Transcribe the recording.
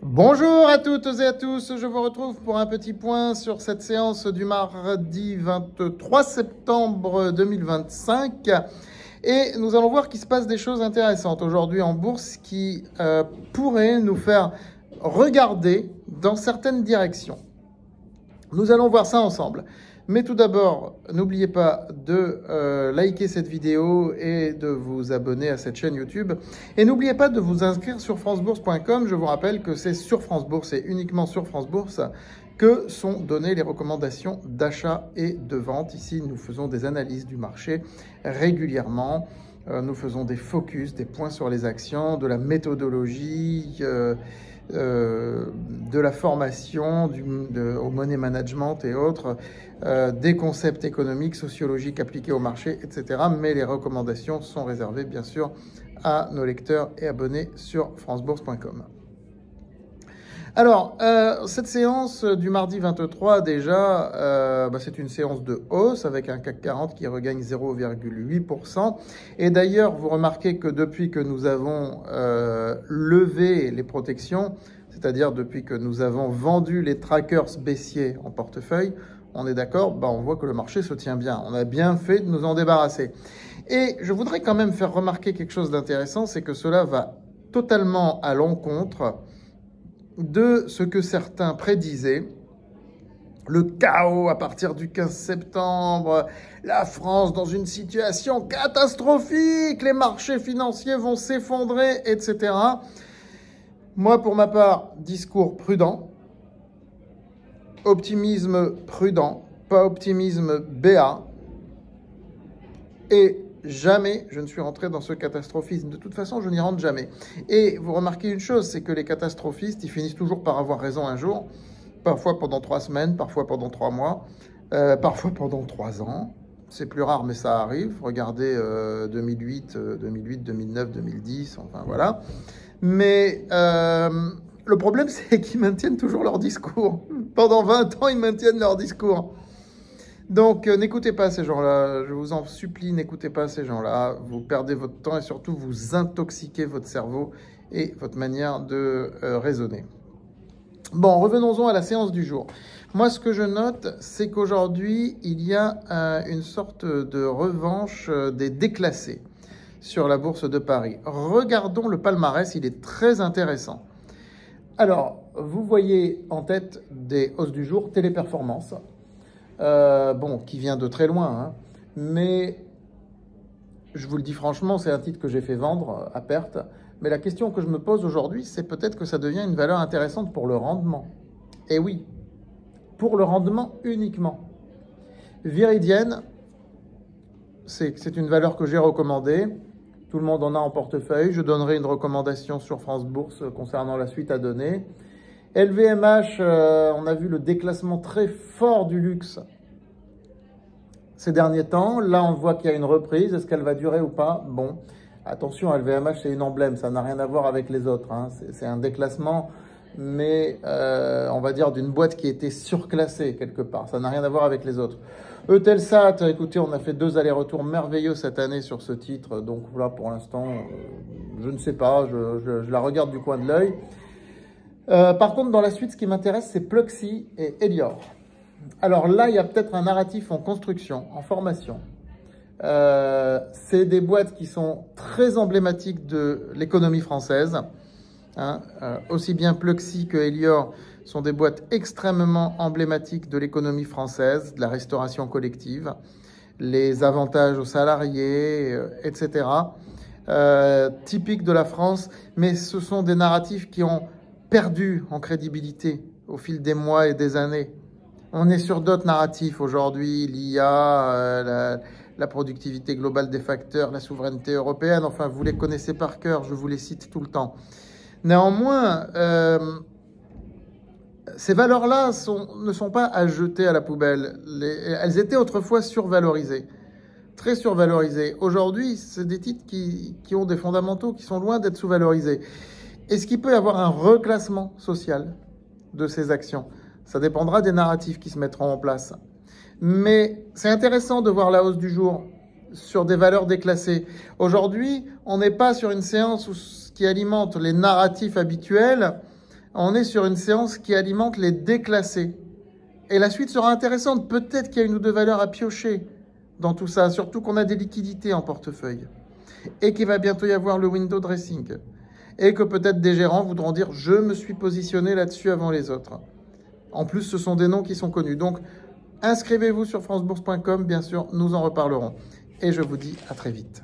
Bonjour à toutes et à tous, je vous retrouve pour un petit point sur cette séance du mardi 23 septembre 2025 et nous allons voir qu'il se passe des choses intéressantes aujourd'hui en bourse qui pourraient nous faire regarder dans certaines directions. Nous allons voir ça ensemble. Mais tout d'abord, n'oubliez pas de liker cette vidéo et de vous abonner à cette chaîne YouTube. Et n'oubliez pas de vous inscrire sur francebourse.com. Je vous rappelle que c'est sur France Bourse et uniquement sur France Bourse que sont données les recommandations d'achat et de vente. Ici, nous faisons des analyses du marché régulièrement. Nous faisons des focus, des points sur les actions, de la méthodologie, de la formation au money management et autres, des concepts économiques, sociologiques appliqués au marché, etc. Mais les recommandations sont réservées, bien sûr, à nos lecteurs et abonnés sur francebourse.com. Alors, cette séance du mardi 23, déjà, c'est une séance de hausse avec un CAC 40 qui regagne 0,8%. Et d'ailleurs, vous remarquez que depuis que nous avons levé les protections, c'est-à-dire depuis que nous avons vendu les trackers baissiers en portefeuille, on est d'accord, on voit que le marché se tient bien. On a bien fait de nous en débarrasser. Et je voudrais quand même faire remarquer quelque chose d'intéressant, c'est que cela va totalement à l'encontre de ce que certains prédisaient, le chaos à partir du 15 septembre, la France dans une situation catastrophique, les marchés financiers vont s'effondrer, etc. Moi, pour ma part, discours prudent, optimisme prudent, pas optimisme béat, et jamais je ne suis rentré dans ce catastrophisme. De toute façon, je n'y rentre jamais. Et vous remarquez une chose, c'est que les catastrophistes, ils finissent toujours par avoir raison un jour, parfois pendant 3 semaines, parfois pendant 3 mois, parfois pendant 3 ans. C'est plus rare, mais ça arrive. Regardez 2008, 2009, 2010, enfin voilà. Mais le problème, c'est qu'ils maintiennent toujours leur discours. Pendant 20 ans, ils maintiennent leur discours. Donc, n'écoutez pas ces gens-là, je vous en supplie, n'écoutez pas ces gens-là, vous perdez votre temps et surtout vous intoxiquez votre cerveau et votre manière de raisonner. Bon, revenons-en à la séance du jour. Moi, ce que je note, c'est qu'aujourd'hui, il y a une sorte de revanche des déclassés sur la bourse de Paris. Regardons le palmarès, il est très intéressant. Alors, vous voyez en tête des hausses du jour, Téléperformance. Qui vient de très loin, hein. Mais je vous le dis franchement, c'est un titre que j'ai fait vendre à perte. Mais la question que je me pose aujourd'hui, c'est peut-être que ça devient une valeur intéressante pour le rendement. Et oui, pour le rendement uniquement. Viridienne, c'est une valeur que j'ai recommandée. Tout le monde en a en portefeuille. Je donnerai une recommandation sur France Bourse concernant la suite à donner. LVMH, on a vu le déclassement très fort du luxe ces derniers temps. Là, on voit qu'il y a une reprise. Est-ce qu'elle va durer ou pas? Bon, attention, LVMH, c'est une emblème. Ça n'a rien à voir avec les autres, hein. C'est un déclassement, mais on va dire d'une boîte qui était surclassée quelque part. Ça n'a rien à voir avec les autres. Eutelsat, écoutez, on a fait 2 allers-retours merveilleux cette année sur ce titre. Donc là, pour l'instant, je ne sais pas. Je la regarde du coin de l'œil. Par contre, dans la suite, ce qui m'intéresse, c'est Pluxee et Elior. Alors là, il y a peut-être un narratif en construction, en formation. C'est des boîtes qui sont très emblématiques de l'économie française. Hein. Aussi bien Pluxee que Elior sont des boîtes extrêmement emblématiques de l'économie française, de la restauration collective, les avantages aux salariés, etc. Typiques de la France, mais ce sont des narratifs qui ont perdu en crédibilité au fil des mois et des années. On est sur d'autres narratifs aujourd'hui, l'IA, la productivité globale des facteurs, la souveraineté européenne, enfin vous les connaissez par cœur, je vous les cite tout le temps. Néanmoins, ces valeurs-là ne sont pas à jeter à la poubelle. Elles étaient autrefois survalorisées, très survalorisées. Aujourd'hui, c'est des titres qui ont des fondamentaux qui sont loin d'être sous-valorisés. Est-ce qu'il peut y avoir un reclassement social de ces actions? Ça dépendra des narratifs qui se mettront en place. Mais c'est intéressant de voir la hausse du jour sur des valeurs déclassées. Aujourd'hui, on n'est pas sur une séance qui alimente les narratifs habituels On est sur une séance qui alimente les déclassés. Et la suite sera intéressante. Peut-être qu'il y a une ou deux valeurs à piocher dans tout ça, surtout qu'on a des liquidités en portefeuille. Et qu'il va bientôt y avoir le window dressing. Et que peut-être des gérants voudront dire « je me suis positionné là-dessus avant les autres ». En plus, ce sont des noms qui sont connus. Donc, inscrivez-vous sur francebourse.com, bien sûr, nous en reparlerons. Et je vous dis à très vite.